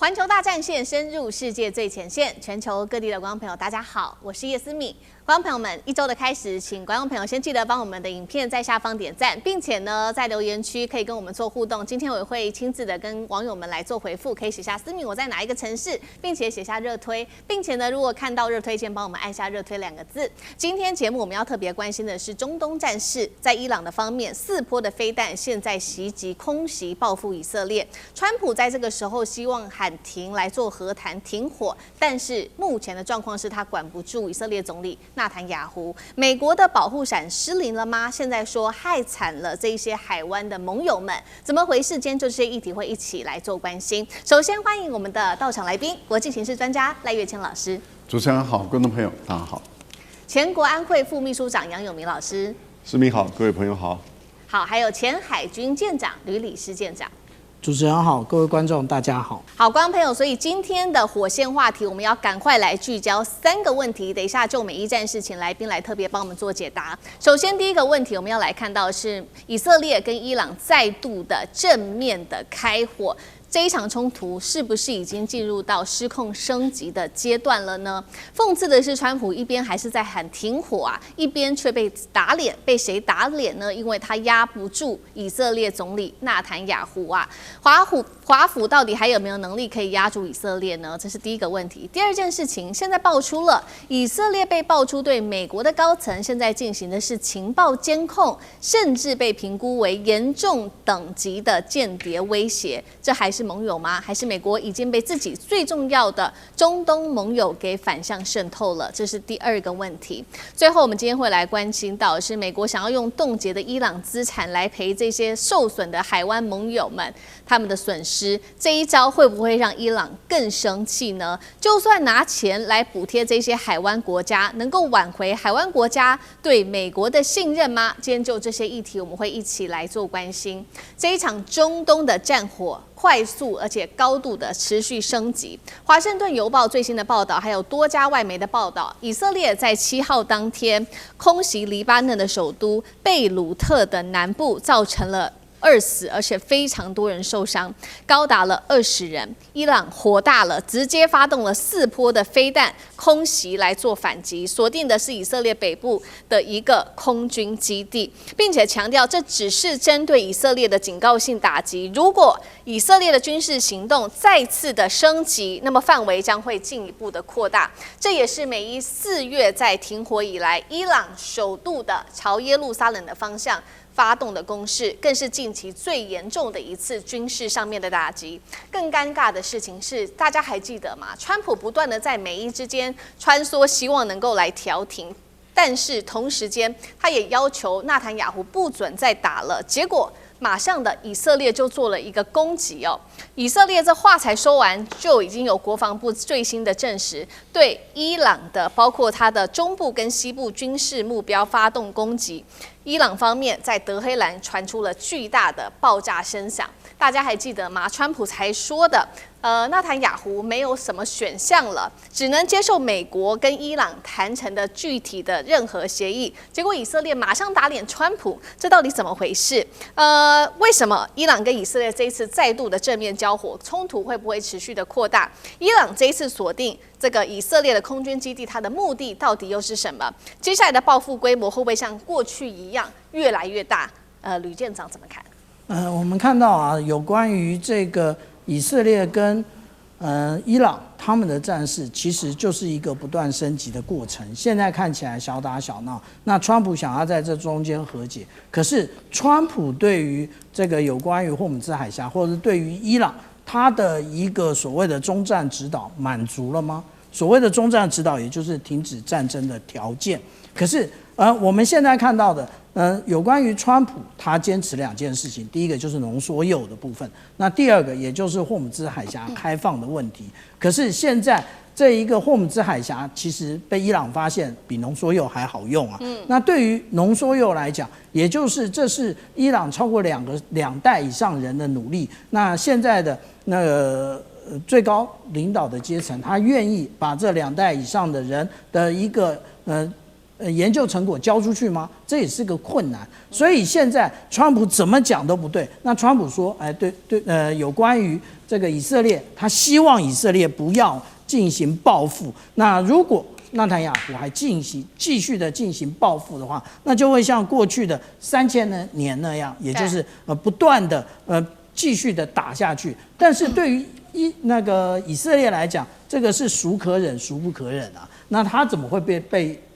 環球大戰線深入世界最前線，全球各地的觀眾朋友，大家好，我是葉思敏。觀眾朋友們，一周的開始，請觀眾朋友先記得幫我們的影片在下方點讚，並且呢，在留言區可以跟我們做互動。今天我也會親自的跟網友們來做回復，可以寫下思敏我在哪一個城市，並且寫下熱推，並且呢，如果看到熱推薦，幫我們按下熱推2個字。今天節目我們要特別關心的是中東戰事，在伊朗的方面，4波的飛彈現在襲擊空襲報復以色列。川普在這個時候希望喊停來做和談停火，但是目前的狀況是他管不住以色列總理納坦雅胡。美國的保護傘失靈了嗎？現在說害慘了這一些海灣的盟友們，怎麼回事？今天就這些議題會一起來做關心。首先歡迎我們的到場來賓，國際情勢專家賴岳謙老師。主持人好，觀眾朋友大家好。前國安會副秘書長楊永明老師。思敏好，各位朋友好。好，還有前海軍艦長呂禮詩艦長。主持人好，各位觀眾大家好。好，觀眾朋友，所以今天的火線話題，我們要趕快來聚焦3個問題。等一下就每一戰事請來賓來特別幫我們做解答。首先第一個問題，我們要來看到的是以色列跟伊朗再度的正面的開火。這一場衝突是不是已經進入到失控升級的階段了呢？諷刺的是，川普一邊還是在喊停火啊，一邊卻被打臉。被誰打臉呢？因為他壓不住以色列總理納坦雅胡啊。華府到底還有沒有能力可以壓住以色列呢？這是第一個問題。第二件事情，現在爆出了以色列被爆出對美國的高層現在進行的是情報監控，甚至被評估為嚴重等級的間諜威脅。這還是盟友嗎？還是美國已經被自己最重要的中東盟友給反向滲透了？這是第二個問題。最後，我們今天會來關心到的是美國想要用凍結的伊朗資產來賠這些受損的海灣盟友們他們的損失。這一招會不會讓伊朗更生氣呢？就算拿錢來補貼這些海灣國家，能夠挽回海灣國家對美國的信任嗎？今天就這些議題，我們會一起來做關心。這一場中東的戰火快速而且高度的持續升級。華盛頓郵報最新的報道，還有多家外媒的報道，以色列在7號當天空襲黎巴嫩的首都貝魯特的南部，造成了2死，而且非常多人受傷，高達了20人。伊朗火大了，直接發動了4波的飛彈空襲來做反擊，鎖定的是以色列北部的一個空軍基地，並且強調這只是針對以色列的警告性打擊。如果以色列的軍事行動再次的升級，那麼範圍將會進一步的擴大。這也是美伊4月在停火以來，伊朗首度的朝耶路撒冷的方向發動的攻勢，更是近期最嚴重的一次軍事上面的打擊。更尷尬的事情是，大家還記得嗎？川普不斷的在美伊之間穿梭，希望能夠來調停，但是同時間他也要求納坦雅胡不准再打了。結果馬上的以色列就做了一個攻擊哦。以色列這話才說完，就已經有國防部最新的證實，對伊朗的包括它的中部跟西部軍事目標發動攻擊。伊朗方面在德黑蘭傳出了巨大的爆炸聲響，大家還記得嗎？川普才說的，納坦雅胡沒有什麼選項了，只能接受美國跟伊朗談成的具體的任何協議。結果以色列馬上打臉川普，這到底怎麼回事？為什麼伊朗跟以色列這一次再度的正面交火，衝突會不會持續的擴大？伊朗這一次鎖定這個以色列的空軍基地，它的目的到底又是什麼？接下來的報復規模會不會像過去一樣越來越大？呂艦長怎麼看？我們看到啊，有關於這個以色列跟伊朗他們的戰事，其實就是一個不斷升級的過程。現在看起來小打小鬧，那川普想要在這中間和解，可是川普對於這個有關於霍姆茲海峽，或者是對於伊朗他的一個所謂的終戰指導滿足了嗎？所謂的終戰指導，也就是停止戰爭的條件。可是我們現在看到的，有關於川普，他堅持2件事情，第一個就是濃縮鈾的部分，那第二個也就是霍姆茲海峽開放的問題。可是現在這一個霍姆茲海峽其實被伊朗發現比濃縮鈾還好用啊。那對於濃縮鈾來講，也就是這是伊朗超過2代以上人的努力。那現在的那個最高領導的階層，他願意把這2代以上的人的一個研究成果交出去嗎？這也是個困難。所以現在川普怎麼講都不對。那川普說，有關於這個以色列，他希望以色列不要進行報復。那如果納坦雅胡還繼續的進行報復的話，那就會像過去的3000年那樣，也就是不斷的繼續的打下去。但是對於以色列來講，這個是孰可忍孰不可忍啊？那他怎麼會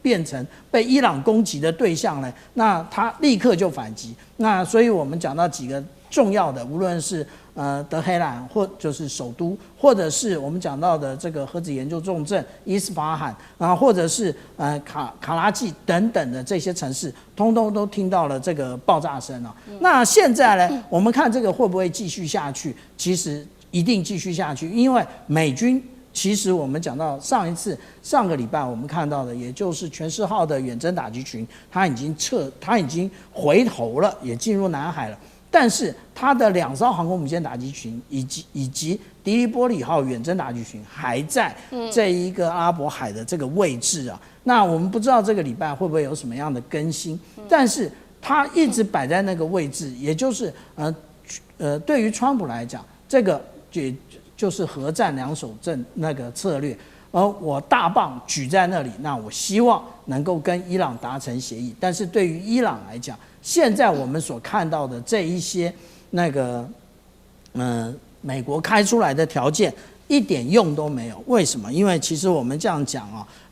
變成被伊朗攻擊的對象呢？那他立刻就反擊。那所以我們講到幾個重要的，無論是德黑蘭或就是首都，或者是我們講到的這個核子研究重鎮伊斯法罕啊，或者是卡拉季等等的這些城市，通通都聽到了這個爆炸聲啊。那現在呢，我們看這個會不會繼續下去？其實一定繼續下去，因為美軍。其實我們講到上個禮拜我們看到的，也就是全世號的遠征打擊群，它已經回頭了，也進入南海了。但是它的2艘航空母艦打擊群以及迪利波里號遠征打擊群還在這一個阿拉伯海的這個位置啊。那我們不知道這個禮拜會不會有什麼樣的更新，但是它一直擺在那個位置，也就是對於川普來講，這個就是核戰2手陣那個策略，而我大棒舉在那裡，那我希望能夠跟伊朗達成協議。但是對於伊朗來講，現在我們所看到的這一些美國開出來的條件一點用都沒有。為什麼？因為其實我們這樣講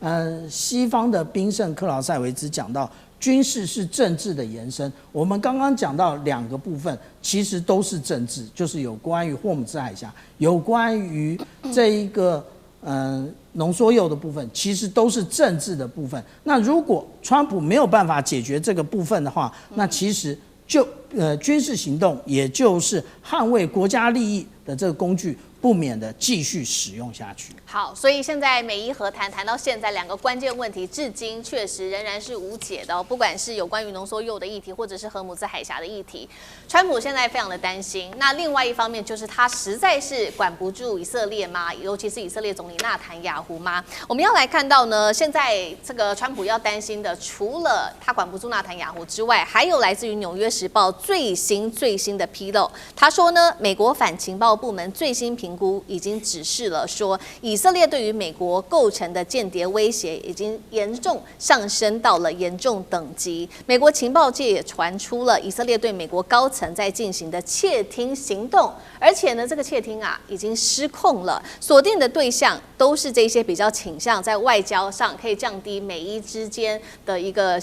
啊，西方的賓聖克勞塞維茲講到，軍事是政治的延伸。我們剛剛講到2個部分，其實都是政治，就是有關於霍姆茲海峽，有關於這一個濃縮鈾的部分，其實都是政治的部分。那如果川普沒有辦法解決這個部分的話，那其實就軍事行動，也就是捍衛國家利益的這個工具，不免的繼續使用下去。好，所以現在美伊和談到現在2個關鍵問題，至今確實仍然是無解的不管是有關於濃縮鈾的議題，或者是荷姆茲海峽的議題，川普現在非常的擔心。那另外一方面就是他實在是管不住以色列嗎？尤其是以色列總理納坦雅胡嗎？我們要來看到呢，現在這個川普要擔心的，除了他管不住納坦雅胡之外，還有來自於《紐約時報》最新的披露。他說呢，美國反情報部門最新評估已經指示了說，以色列对於美國構成的間諜威脅已經嚴重上升到了嚴重等級。美國情報界也傳出了以色列對美國高層在進行的竊聽行動，而且呢，這個竊聽已經失控了，鎖定的對象都是這些比較傾向在外交上可以降低美伊之間的一個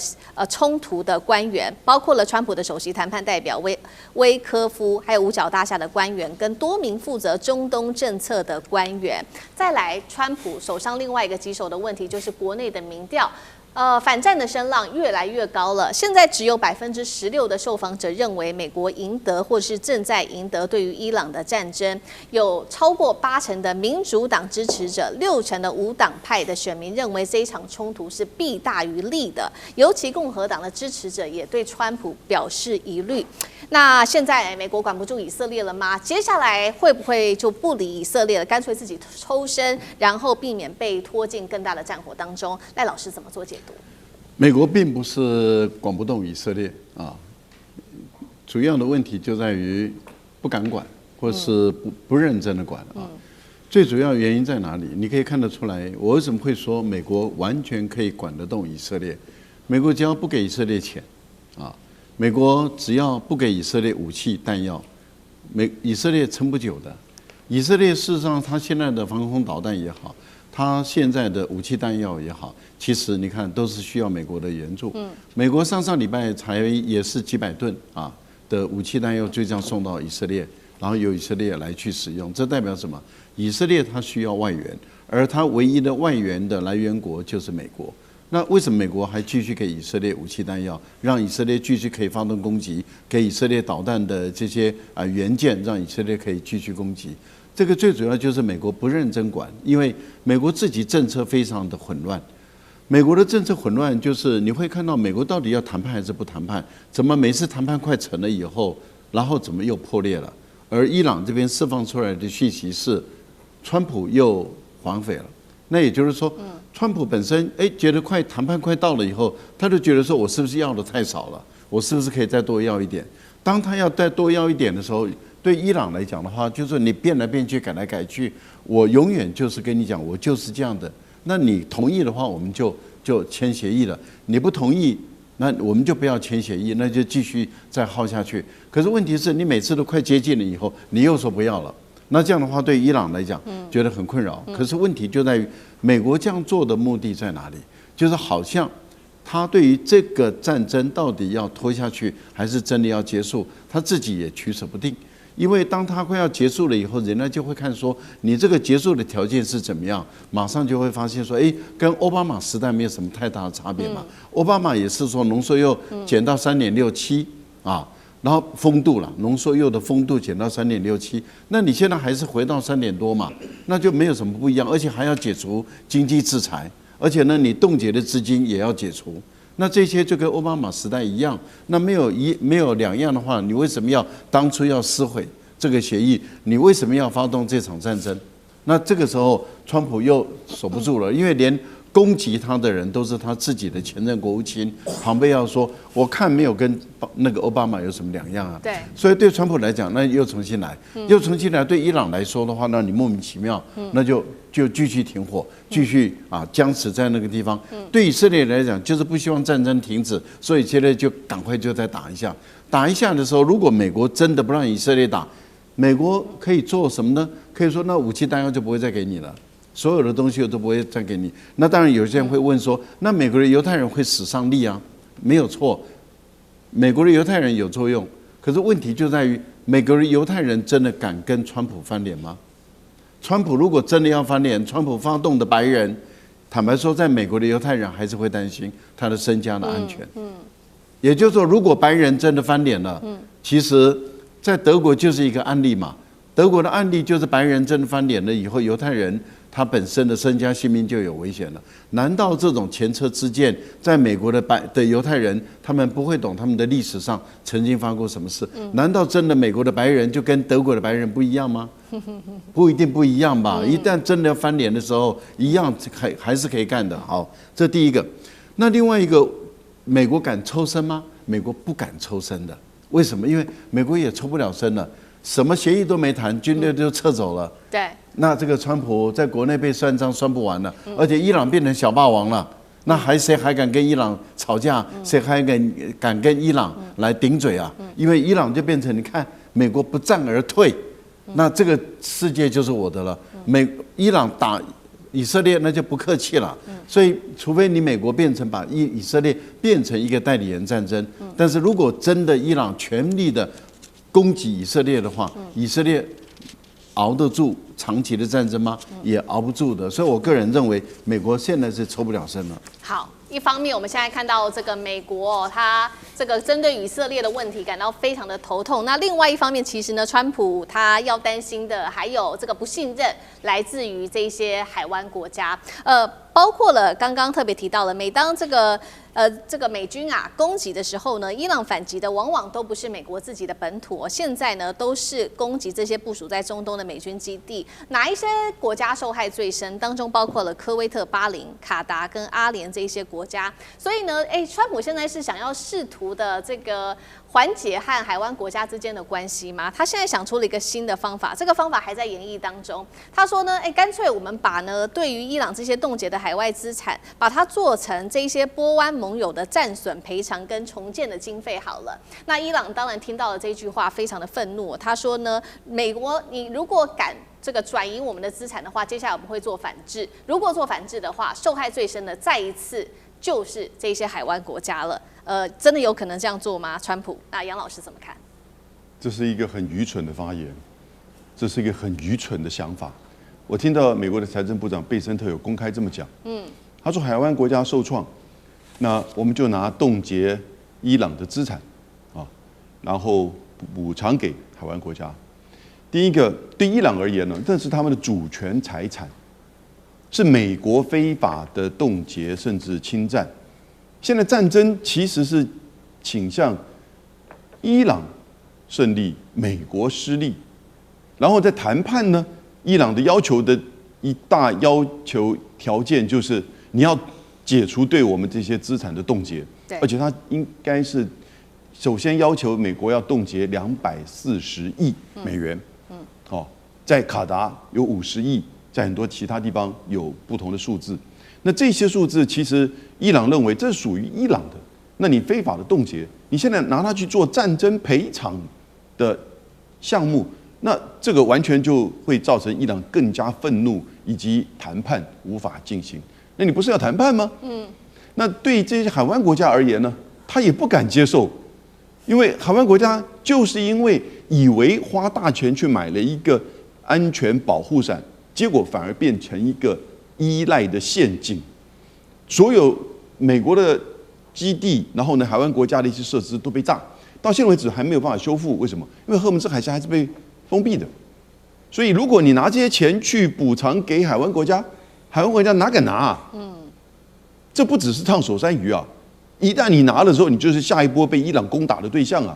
衝突的官員，包括了川普的首席談判代表威科夫，還有五角大廈的官員，跟多名負責中東政策的官員。再來，川普手上另外一個棘手的問題就是國內的民調。反戰的聲浪越來越高了。現在只有16%的受訪者認為美國贏得或是正在贏得對於伊朗的戰爭，有超過80%的民主黨支持者，60%的無黨派的選民認為這一場衝突是弊大於利的。尤其共和黨的支持者也對川普表示疑慮。那現在美國管不住以色列了嗎？接下來會不會就不理以色列了，乾脆自己抽身，然後避免被拖進更大的戰火當中？賴老師怎麼做解读？美國並不是管不動以色列啊，主要的問題就在於不敢管，或是不認真的管啊。最主要原因在哪裡？你可以看得出來，我為什麼會說美國完全可以管得動以色列？美國只要不給以色列錢啊，美國只要不給以色列武器彈藥，以色列撐不久的。以色列事實上，它現在的防空導彈也好，它現在的武器彈藥也好，其實你看都是需要美國的援助。美國上禮拜才也是幾百噸的武器彈藥就這樣送到以色列，然後由以色列來去使用。這代表什麼？以色列它需要外援，而它唯一的外援的來源國就是美國。那為什麼美國還繼續給以色列武器彈藥，讓以色列繼續可以發動攻擊，給以色列導彈的這些元件，讓以色列可以繼續攻擊？這個最主要就是美國不認真管，因為美國自己政策非常的混亂。美国的政策混亂，就是你會看到美国到底要談判還是不談判？怎麼每次談判快成了以後，然後怎麼又破裂了？而伊朗這邊釋放出來的訊息是，川普又反悔了。那也就是說，川普本身覺得談判快到了以後，他就覺得說我是不是要的太少了，我是不是可以再多要一點？當他要再多要一點的時候，對伊朗來講的話，就是你變來變去，改來改去，我永遠就是跟你講，我就是這樣的。那你同意的話，我們就簽協議了；你不同意，那我們就不要簽協議，那就繼續再耗下去。可是問題是你每次都快接近了以後，你又說不要了，那這樣的話對伊朗來講，覺得很困擾。可是問題就在於，美國這樣做的目的在哪裡？就是好像他對於這個戰爭到底要拖下去，還是真的要結束，他自己也取捨不定。因為當他快要結束了以後，人家就會看說你這個結束的條件是怎麼樣，馬上就會發現說，跟奧巴馬時代沒有什麼太大的差別嘛。奧巴馬也是說濃縮鈾減到3.67啊，然後風度了，濃縮鈾的風度減到3.67，那你現在還是回到3點多嘛，那就沒有什麼不一樣，而且還要解除經濟制裁，而且呢，你凍結的資金也要解除。那這些就跟奧巴馬時代一樣，那沒有兩樣的話，你為什麼要當初要撕毀這個協議？你為什麼要發動這場戰爭？那這個時候，川普又守不住了，因為連攻擊他的人都是他自己的前任國務卿，龐貝奧說，我看沒有跟那個奧巴馬有什麼兩樣啊。對。所以對川普來講，那又重新來，又重新來。對伊朗來說的話，那你莫名其妙，那就繼續停火，繼續僵持在那個地方。對以色列來講，就是不希望戰爭停止，所以現在就趕快就再打一下。打一下的時候，如果美國真的不讓以色列打，美國可以做什麼呢？可以說，那武器彈藥就不會再給你了。所有的東西我都不會再給你。那當然，有些人會問說，那美國的猶太人會死傷力啊？沒有錯，美國的猶太人有作用。可是問題就在於，美國的猶太人真的敢跟川普翻臉嗎？川普如果真的要翻臉，川普發動的白人，坦白說，在美國的猶太人還是會擔心他的身家的安全。也就是說，如果白人真的翻臉了，其實在德國就是一個案例嘛。德國的案例就是白人真的翻臉了以後，猶太人他本身的身家性命就有危險了。難道這種前車之鑑，在美國的猶太人，他們不會懂他們的歷史上曾經發生過什麼事？難道真的美國的白人就跟德國的白人不一樣嗎？不一定不一樣吧。一旦真的要翻臉的時候，一樣還是可以幹的。好，這第一個。那另外一個，美國敢抽身嗎？美國不敢抽身的。為什麼？因為美國也抽不了身了。什麼協議都沒談，軍隊就撤走了。對，那這個川普在國內被算賬算不完了，而且伊朗變成小霸王了，那誰還敢跟伊朗吵架？誰還敢跟伊朗來頂嘴啊？因為伊朗就變成你看，美國不戰而退，那這個世界就是我的了。伊朗打以色列那就不客氣了。所以，除非你美國變成把以色列變成一個代理人戰爭，但是如果真的伊朗全力的攻擊以色列的話，以色列熬得住長期的戰爭嗎？也熬不住的。所以我個人認為，美國現在是抽不了身了。好，一方面我們現在看到這個美國，他這個針對以色列的問題感到非常的頭痛。那另外一方面，其實呢，川普他要擔心的還有這個不信任來自於這些海灣國家，包括了剛剛特別提到了，每當這個美軍攻擊的時候呢，伊朗反擊的往往都不是美國自己的本土，現在呢都是攻擊這些部署在中東的美軍基地。哪一些國家受害最深？當中包括了科威特、巴林、卡達跟阿聯這一些國家。所以呢，川普現在是想要試圖的這個緩解和海灣國家之間的關係嗎？他現在想出了一個新的方法，這個方法還在研議當中。他說呢，乾脆我們把呢對於伊朗這些凍結的海外資產，把它做成這些波灣盟友的戰損賠償跟重建的經費好了。那伊朗當然聽到了這句話，非常的憤怒。他說呢，美國你如果敢這個轉移我們的資產的話，接下來我們會做反制。如果做反制的話，受害最深的再一次就是這些海灣國家了。真的有可能這樣做嗎？川普，那楊老師怎麼看？這是一個很愚蠢的發言，這是一個很愚蠢的想法。我聽到美國的財政部長貝森特有公開這麼講，他說海灣國家受創，那我們就拿凍結伊朗的資產啊，然後補償給海灣國家。第一個，對伊朗而言呢，這是他們的主權財產，是美國非法的凍結甚至侵占。現在戰爭其實是傾向伊朗勝利，美國失利。然後在談判呢，伊朗的要求的一大要求條件就是你要解除对我們這些資產的凍結，而且它應該是首先要求美國要凍結240億美元，在卡達有50億，在很多其他地方有不同的數字。那這些數字其實伊朗認為這是屬於伊朗的，那你非法的凍結，你現在拿它去做戰爭賠償的項目，那這個完全就會造成伊朗更加憤怒，以及談判無法進行。那你不是要談判嗎？那對這些海灣國家而言呢，他也不敢接受，因為海灣國家就是因為以為花大錢去買了一個安全保護傘，結果反而變成一個依賴的陷阱。所有美國的基地，然後呢，海灣國家的一些設施都被炸，到現在為止還沒有辦法修復。為什麼？因為荷爾蒙茲海峽還是被封閉的。所以，如果你拿這些錢去補償給海灣國家，海灣國家哪敢拿啊？這不只是燙手山芋啊！一旦你拿的時候，你就是下一波被伊朗攻打的對象啊！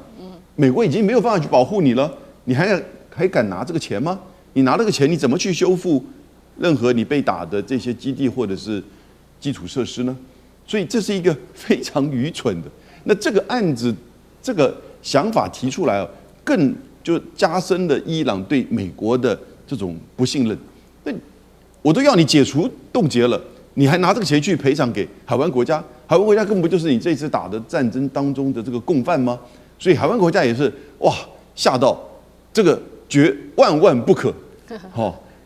美國已經沒有办法去保護你了，你還敢拿這個錢嗎？你拿這個錢，你怎麼去修復任何你被打的這些基地或者是基礎設施呢？所以這是一個非常愚蠢的。那這個案子，這個想法提出來，更就加深了伊朗對美國的這種不信任。那我都要你解除凍結了，你還拿這個錢去賠償給海灣國家？海灣國家根本不就是你這次打的戰爭當中的這個共犯嗎？所以海灣國家也是哇嚇到，這個萬萬不可。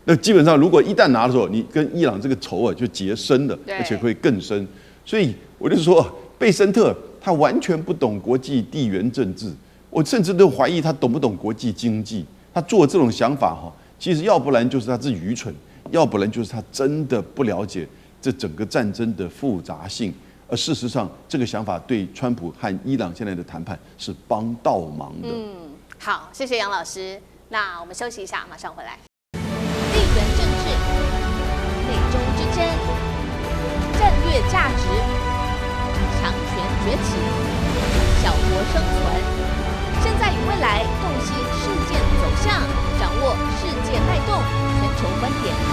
那基本上如果一旦拿的時候，你跟伊朗這個仇啊就結深了，而且會更深。所以我就說，貝森特他完全不懂國際地緣政治，我甚至都懷疑他懂不懂國際經濟。他做這種想法其實要不然就是他是愚蠢，要不然就是他真的不了解這整個戰爭的複雜性。而事實上，這個想法對川普和伊朗現在的談判是幫倒忙的。好，謝謝楊老師。那我們休息一下，馬上回來。地緣政治、美中之爭、戰略價值、強權崛起、小國生存，現在與未來洞悉事件走向，掌握世界脈動，全球觀點。